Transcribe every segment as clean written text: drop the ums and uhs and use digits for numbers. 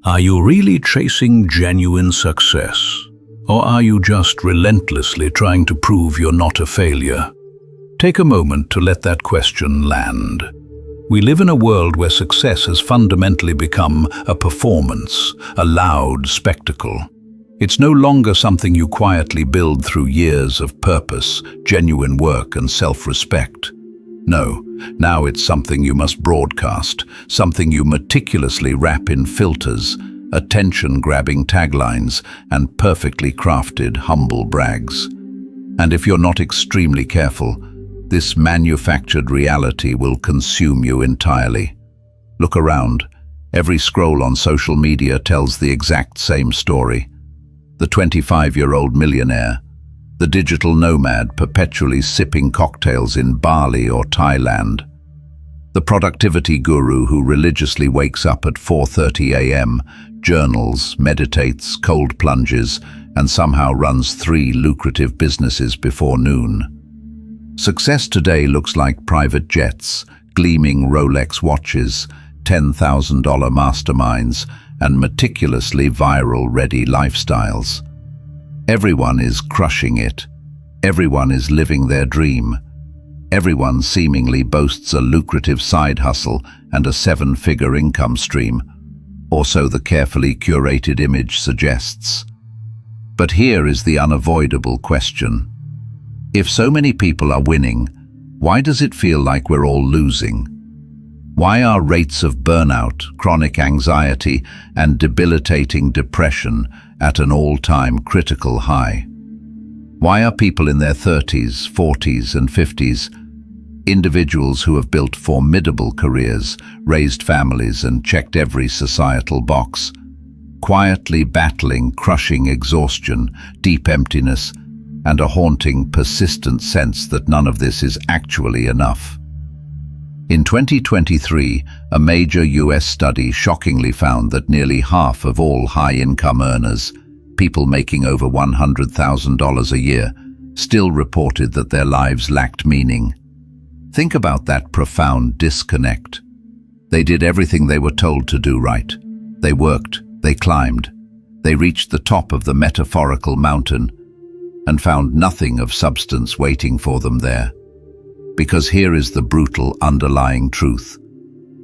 Are you really chasing genuine success? Or are you just relentlessly trying to prove you're not a failure? Take a moment to let that question land. We live in a world where success has fundamentally become a performance, a loud spectacle. It's no longer something you quietly build through years of purpose, genuine work, and self-respect. No, now it's something you must broadcast, something you meticulously wrap in filters, attention-grabbing taglines, and perfectly crafted humble brags. And if you're not extremely careful, this manufactured reality will consume you entirely. Look around. Every scroll on social media tells the exact same story. The 25-year-old millionaire, the digital nomad perpetually sipping cocktails in Bali or Thailand, the productivity guru who religiously wakes up at 4:30 a.m., journals, meditates, cold plunges, and somehow runs 3 lucrative businesses before noon. Success today looks like private jets, gleaming Rolex watches, $10,000 masterminds, and meticulously viral-ready lifestyles. Everyone is crushing it. Everyone is living their dream. Everyone seemingly boasts a lucrative side hustle and a 7-figure income stream, or so the carefully curated image suggests. But here is the unavoidable question. If so many people are winning, why does it feel like we're all losing? Why are rates of burnout, chronic anxiety, and debilitating depression at an all-time critical high? Why are people in their 30s, 40s, and 50s, individuals who have built formidable careers, raised families, and checked every societal box, quietly battling crushing exhaustion, deep emptiness, and a haunting, persistent sense that none of this is actually enough? In 2023, a major US study shockingly found that nearly half of all high-income earners, people making over $100,000 a year, still reported that their lives lacked meaning. Think about that profound disconnect. They did everything they were told to do right. They worked, they climbed, they reached the top of the metaphorical mountain and found nothing of substance waiting for them there. Because here is the brutal underlying truth.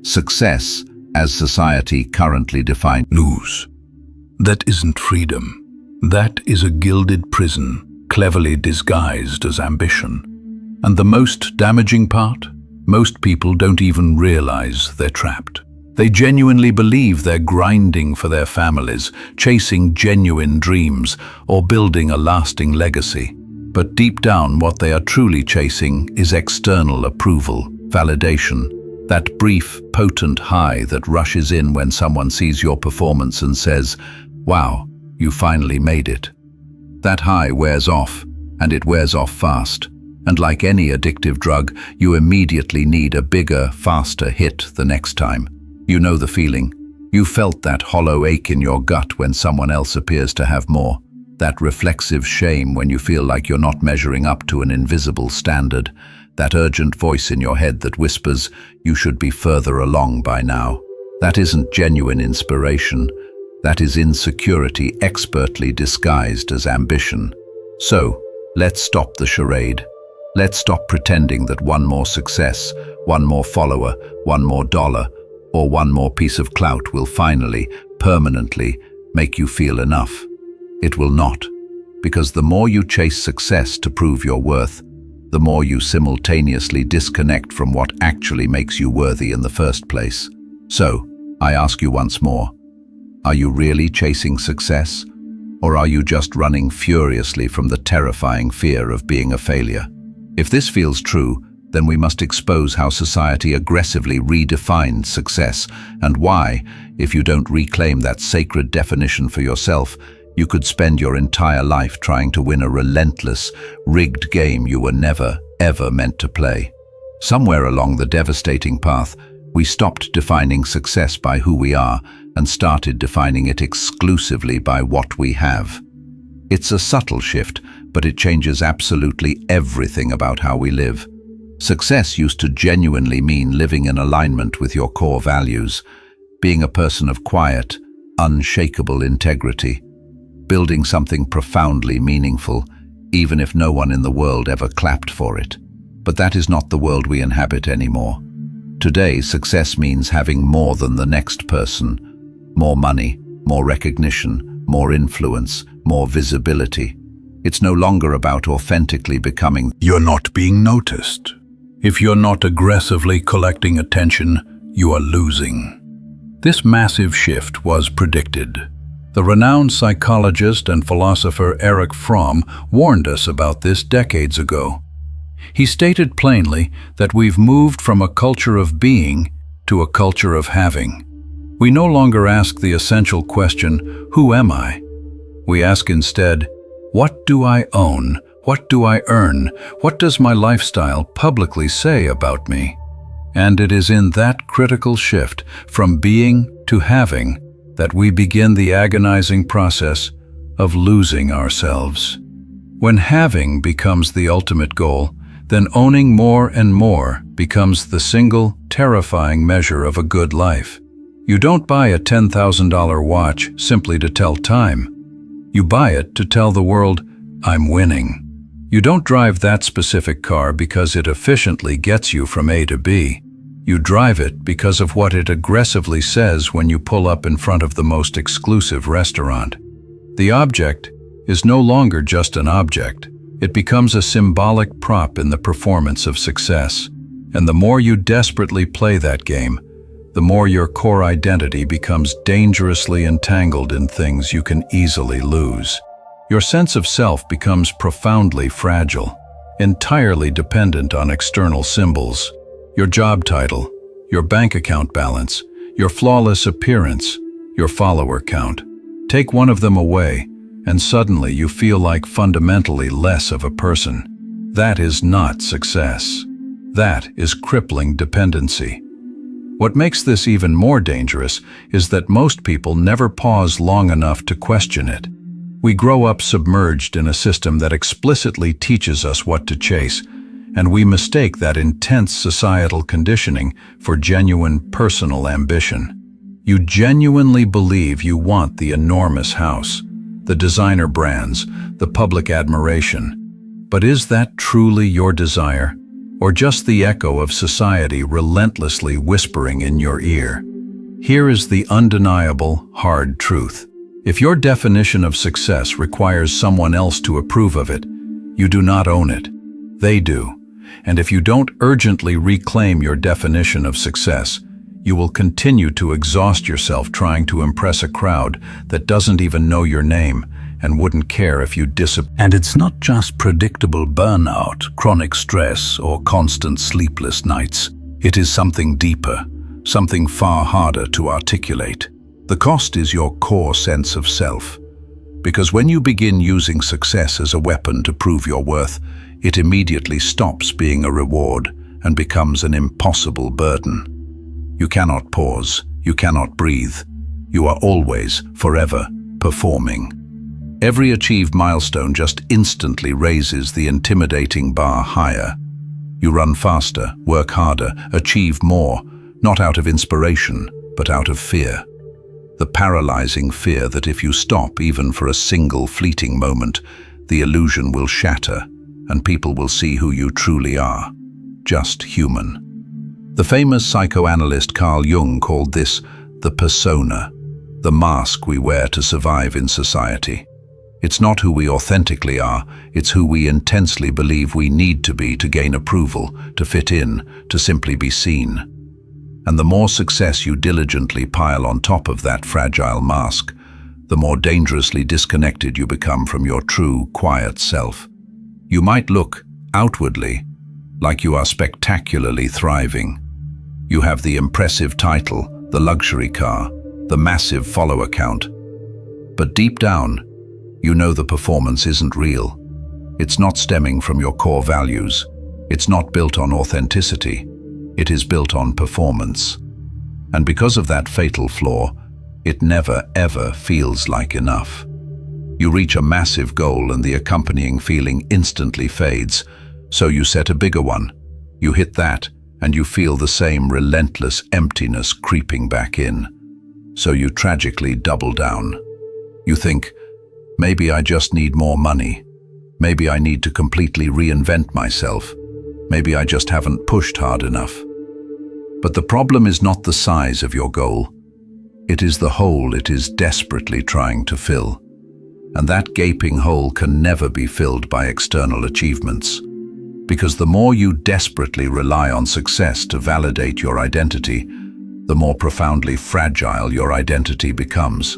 Success, as society currently defines, lose. That isn't freedom. That is a gilded prison, cleverly disguised as ambition. And the most damaging part? Most people don't even realize they're trapped. They genuinely believe they're grinding for their families, chasing genuine dreams, or building a lasting legacy. But deep down, what they are truly chasing is external approval, validation, that brief, potent high that rushes in when someone sees your performance and says, "Wow, you finally made it." That high wears off, and it wears off fast. And like any addictive drug, you immediately need a bigger, faster hit the next time. You know the feeling. You felt that hollow ache in your gut when someone else appears to have more. That reflexive shame when you feel like you're not measuring up to an invisible standard. That urgent voice in your head that whispers, you should be further along by now. That isn't genuine inspiration. That is insecurity expertly disguised as ambition. So, let's stop the charade. Let's stop pretending that one more success, one more follower, one more dollar, or one more piece of clout will finally, permanently, make you feel enough. It will not, because the more you chase success to prove your worth, the more you simultaneously disconnect from what actually makes you worthy in the first place. So, I ask you once more, are you really chasing success, or are you just running furiously from the terrifying fear of being a failure? If this feels true, then we must expose how society aggressively redefines success and why, if you don't reclaim that sacred definition for yourself, you could spend your entire life trying to win a relentless, rigged game you were never, ever meant to play. Somewhere along the devastating path, we stopped defining success by who we are and started defining it exclusively by what we have. It's a subtle shift, but it changes absolutely everything about how we live. Success used to genuinely mean living in alignment with your core values, being a person of quiet, unshakable integrity, building something profoundly meaningful, even if no one in the world ever clapped for it. But that is not the world we inhabit anymore. Today, success means having more than the next person. More money, more recognition, more influence, more visibility. It's no longer about authentically becoming. You're not being noticed. If you're not aggressively collecting attention, you are losing. This massive shift was predicted. The renowned psychologist and philosopher Erich Fromm warned us about this decades ago. He stated plainly that we've moved from a culture of being to a culture of having. We no longer ask the essential question, who am I? We ask instead, what do I own? What do I earn? What does my lifestyle publicly say about me? And it is in that critical shift from being to having that we begin the agonizing process of losing ourselves. When having becomes the ultimate goal, then owning more and more becomes the single, terrifying measure of a good life. You don't buy a $10,000 watch simply to tell time. You buy it to tell the world, I'm winning. You don't drive that specific car because it efficiently gets you from A to B. You drive it because of what it aggressively says when you pull up in front of the most exclusive restaurant. The object is no longer just an object. It becomes a symbolic prop in the performance of success. And the more you desperately play that game, the more your core identity becomes dangerously entangled in things you can easily lose. Your sense of self becomes profoundly fragile, entirely dependent on external symbols. Your job title, your bank account balance, your flawless appearance, your follower count. Take one of them away, and suddenly you feel like fundamentally less of a person. That is not success. That is crippling dependency. What makes this even more dangerous is that most people never pause long enough to question it. We grow up submerged in a system that explicitly teaches us what to chase, and we mistake that intense societal conditioning for genuine personal ambition. You genuinely believe you want the enormous house, the designer brands, the public admiration. But is that truly your desire, or just the echo of society relentlessly whispering in your ear? Here is the undeniable, hard truth. If your definition of success requires someone else to approve of it, you do not own it. They do. And if you don't urgently reclaim your definition of success, you will continue to exhaust yourself trying to impress a crowd that doesn't even know your name and wouldn't care if you disappear. And it's not just predictable burnout, chronic stress, or constant sleepless nights. It is something deeper, something far harder to articulate. The cost is your core sense of self. Because when you begin using success as a weapon to prove your worth, it immediately stops being a reward and becomes an impossible burden. You cannot pause, you cannot breathe. You are always, forever, performing. Every achieved milestone just instantly raises the intimidating bar higher. You run faster, work harder, achieve more, not out of inspiration, but out of fear. The paralyzing fear that if you stop even for a single fleeting moment, the illusion will shatter and people will see who you truly are, just human. The famous psychoanalyst Carl Jung called this the persona, the mask we wear to survive in society. It's not who we authentically are, it's who we intensely believe we need to be to gain approval, to fit in, to simply be seen. And the more success you diligently pile on top of that fragile mask, the more dangerously disconnected you become from your true, quiet self. You might look, outwardly, like you are spectacularly thriving. You have the impressive title, the luxury car, the massive follower count. But deep down, you know the performance isn't real. It's not stemming from your core values. It's not built on authenticity. It is built on performance. And because of that fatal flaw, it never ever feels like enough. You reach a massive goal and the accompanying feeling instantly fades, so you set a bigger one. You hit that, and you feel the same relentless emptiness creeping back in. So you tragically double down. You think, maybe I just need more money. Maybe I need to completely reinvent myself. Maybe I just haven't pushed hard enough. But the problem is not the size of your goal. It is the hole it is desperately trying to fill. And that gaping hole can never be filled by external achievements. Because the more you desperately rely on success to validate your identity, the more profoundly fragile your identity becomes.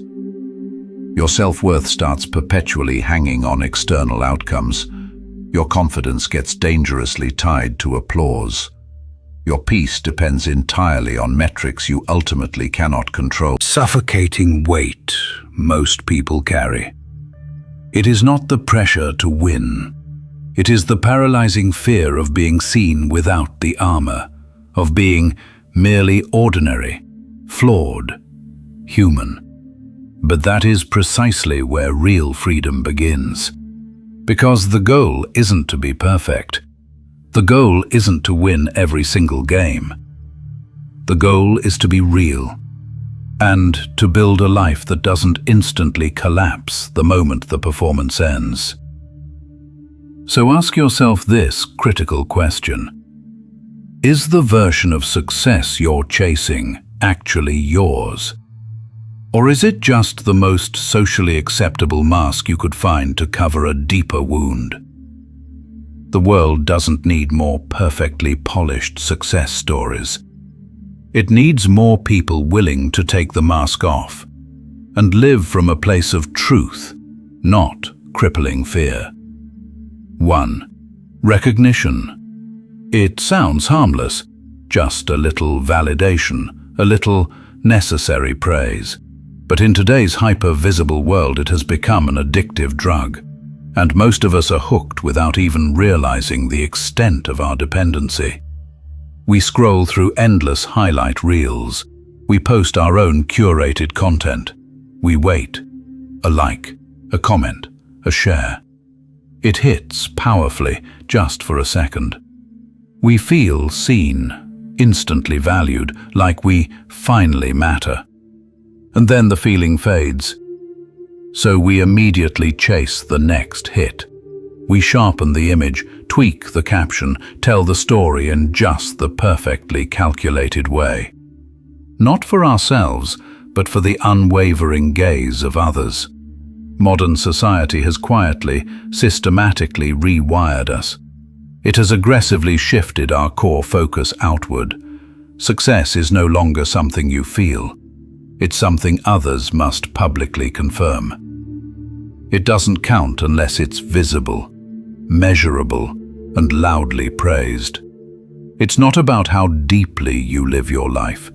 Your self-worth starts perpetually hanging on external outcomes. Your confidence gets dangerously tied to applause. Your peace depends entirely on metrics you ultimately cannot control. Suffocating weight most people carry. It is not the pressure to win. It is the paralyzing fear of being seen without the armor, of being merely ordinary, flawed, human. But that is precisely where real freedom begins. Because the goal isn't to be perfect. The goal isn't to win every single game. The goal is to be real, and to build a life that doesn't instantly collapse the moment the performance ends. So ask yourself this critical question. Is the version of success you're chasing actually yours? Or is it just the most socially acceptable mask you could find to cover a deeper wound? The world doesn't need more perfectly polished success stories. It needs more people willing to take the mask off and live from a place of truth, not crippling fear. 1. Recognition. It sounds harmless, just a little validation, a little necessary praise. But in today's hyper-visible world, it has become an addictive drug, and most of us are hooked without even realizing the extent of our dependency. We scroll through endless highlight reels. We post our own curated content. We wait. A like, a comment, a share. It hits powerfully just for a second. We feel seen, instantly valued, like we finally matter. And then the feeling fades. So we immediately chase the next hit. We sharpen the image, tweak the caption, tell the story in just the perfectly calculated way. Not for ourselves, but for the unwavering gaze of others. Modern society has quietly, systematically rewired us. It has aggressively shifted our core focus outward. Success is no longer something you feel. It's something others must publicly confirm. It doesn't count unless it's visible, measurable, and loudly praised. It's not about how deeply you live your life,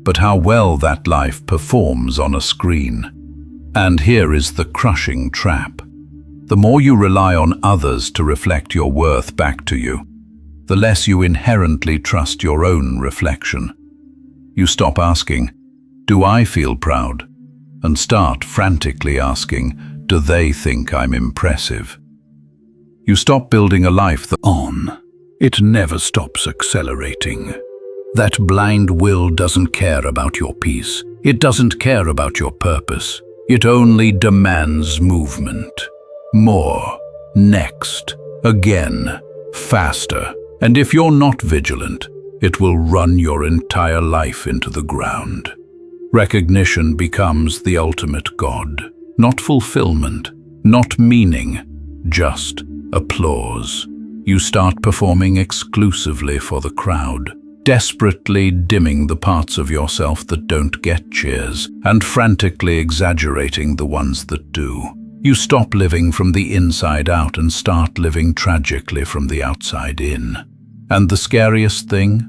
but how well that life performs on a screen. And here is the crushing trap. The more you rely on others to reflect your worth back to you, the less you inherently trust your own reflection. You stop asking, "Do I feel proud?" and start frantically asking, "Do they think I'm impressive?" You stop building a life that it never stops accelerating. That blind will doesn't care about your peace. It doesn't care about your purpose. It only demands movement. More. Next. Again. Faster. And if you're not vigilant, it will run your entire life into the ground. Recognition becomes the ultimate god. Not fulfillment, not meaning, just applause. You start performing exclusively for the crowd, desperately dimming the parts of yourself that don't get cheers, and frantically exaggerating the ones that do. You stop living from the inside out and start living tragically from the outside in. And the scariest thing?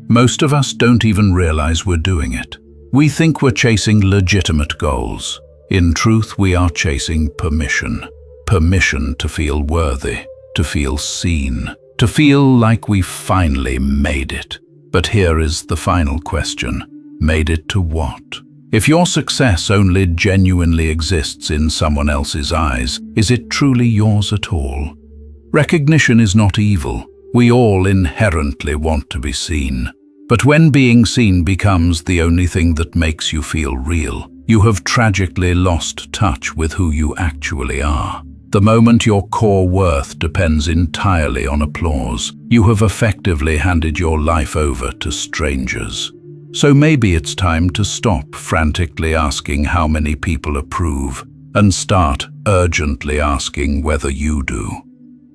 Most of us don't even realize we're doing it. We think we're chasing legitimate goals. In truth, we are chasing permission. Permission to feel worthy, to feel seen, to feel like we finally made it. But here is the final question. Made it to what? If your success only genuinely exists in someone else's eyes, is it truly yours at all? Recognition is not evil. We all inherently want to be seen. But when being seen becomes the only thing that makes you feel real, you have tragically lost touch with who you actually are. The moment your core worth depends entirely on applause, you have effectively handed your life over to strangers. So maybe it's time to stop frantically asking how many people approve and start urgently asking whether you do.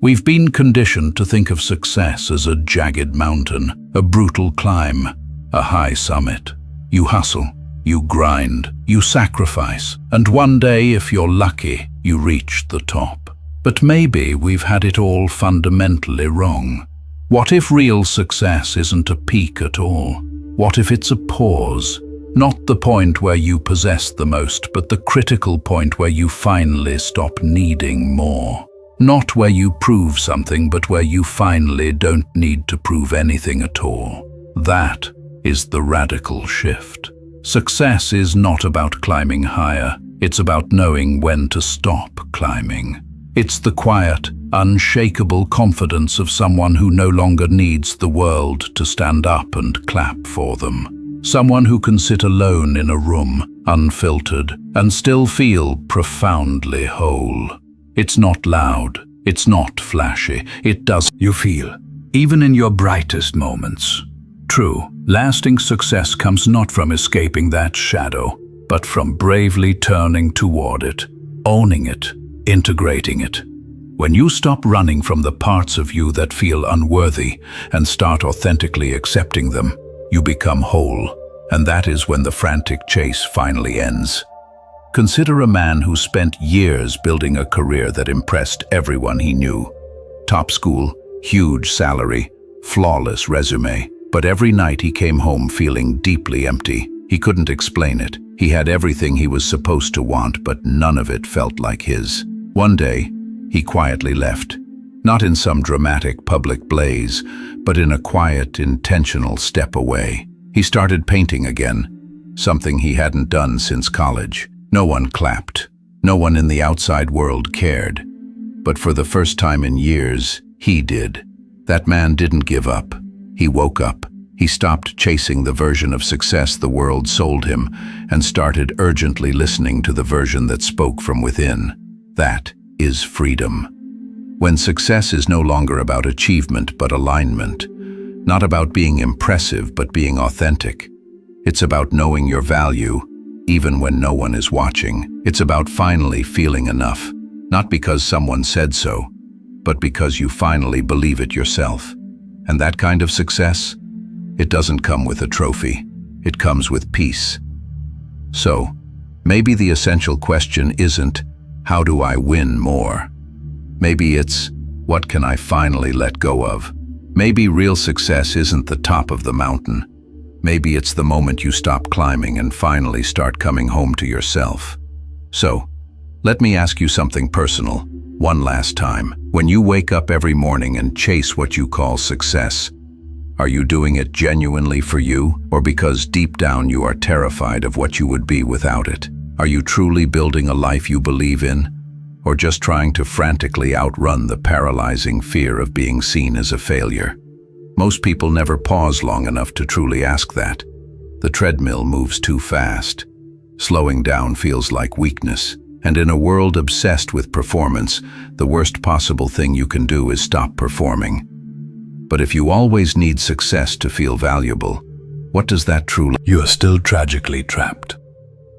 We've been conditioned to think of success as a jagged mountain, a brutal climb, a high summit. You hustle, you grind, you sacrifice, and one day, if you're lucky, you reach the top. But maybe we've had it all fundamentally wrong. What if real success isn't a peak at all? What if it's a pause? Not the point where you possess the most, but the critical point where you finally stop needing more. Not where you prove something, but where you finally don't need to prove anything at all. That is the radical shift. Success is not about climbing higher. It's about knowing when to stop climbing. It's the quiet, unshakable confidence of someone who no longer needs the world to stand up and clap for them. Someone who can sit alone in a room, unfiltered, and still feel profoundly whole. It's not loud, it's not flashy, it does you feel, even in your brightest moments. True, lasting success comes not from escaping that shadow, but from bravely turning toward it, owning it, integrating it. When you stop running from the parts of you that feel unworthy and start authentically accepting them, you become whole, and that is when the frantic chase finally ends. Consider a man who spent years building a career that impressed everyone he knew. Top school, huge salary, flawless resume, but every night he came home feeling deeply empty. He couldn't explain it. He had everything he was supposed to want, but none of it felt like his. One day, he quietly left, not in some dramatic public blaze, but in a quiet, intentional step away. He started painting again, something he hadn't done since college. No one clapped. No one in the outside world cared. But for the first time in years, he did. That man didn't give up. He woke up. He stopped chasing the version of success the world sold him and started urgently listening to the version that spoke from within. That is freedom. When success is no longer about achievement but alignment, not about being impressive but being authentic. It's about knowing your value, even when no one is watching. It's about finally feeling enough, not because someone said so, but because you finally believe it yourself. And that kind of success, it doesn't come with a trophy. It comes with peace. So, maybe the essential question isn't, how do I win more? Maybe it's, what can I finally let go of? Maybe real success isn't the top of the mountain. Maybe it's the moment you stop climbing and finally start coming home to yourself. So, let me ask you something personal, one last time. When you wake up every morning and chase what you call success, are you doing it genuinely for you, or because deep down you are terrified of what you would be without it? Are you truly building a life you believe in, or just trying to frantically outrun the paralyzing fear of being seen as a failure? Most people never pause long enough to truly ask that. The treadmill moves too fast. Slowing down feels like weakness, and in a world obsessed with performance, the worst possible thing you can do is stop performing. But if you always need success to feel valuable, what does that truly? You are still tragically trapped.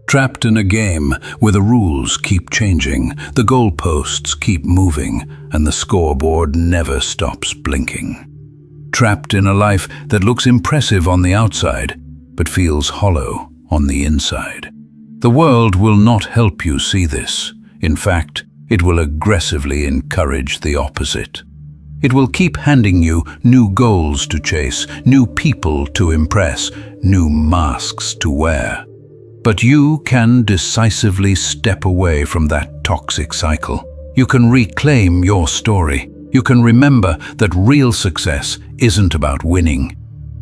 Trapped in a game where the rules keep changing, the goalposts keep moving, and the scoreboard never stops blinking. Trapped in a life that looks impressive on the outside, but feels hollow on the inside. The world will not help you see this. In fact, it will aggressively encourage the opposite. It will keep handing you new goals to chase, new people to impress, new masks to wear. But you can decisively step away from that toxic cycle. You can reclaim your story. You can remember that real success isn't about winning.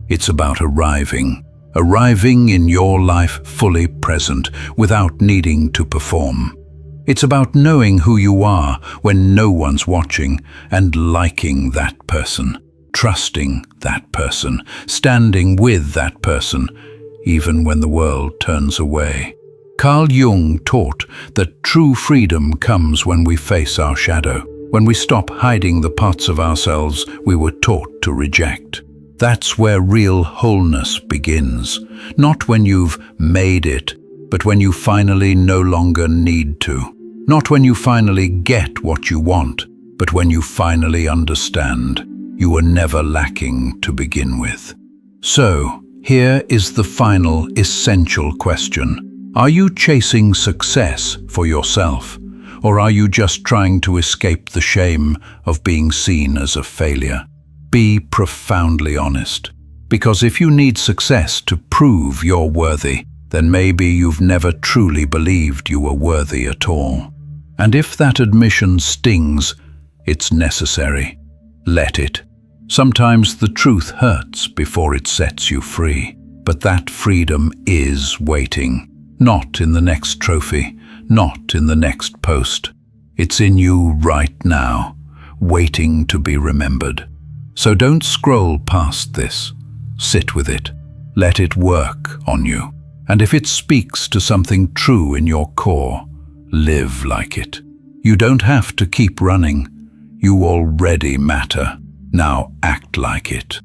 It's about arriving. Arriving in your life fully present, without needing to perform. It's about knowing who you are when no one's watching and liking that person. trusting that person, standing with that person, even when the world turns away. Carl Jung taught that true freedom comes when we face our shadow, when we stop hiding the parts of ourselves we were taught to reject. That's where real wholeness begins, not when you've made it, but when you finally no longer need to. Not when you finally get what you want, but when you finally understand you were never lacking to begin with. So, here is the final essential question. Are you chasing success for yourself, or are you just trying to escape the shame of being seen as a failure? Be profoundly honest, because if you need success to prove you're worthy, then maybe you've never truly believed you were worthy at all. And if that admission stings, it's necessary. Let it. Sometimes the truth hurts before it sets you free, but that freedom is waiting. Not in the next trophy, not in the next post. It's in you right now, waiting to be remembered. So don't scroll past this. Sit with it. Let it work on you. And if it speaks to something true in your core, live like it. You don't have to keep running. You already matter. Now act like it.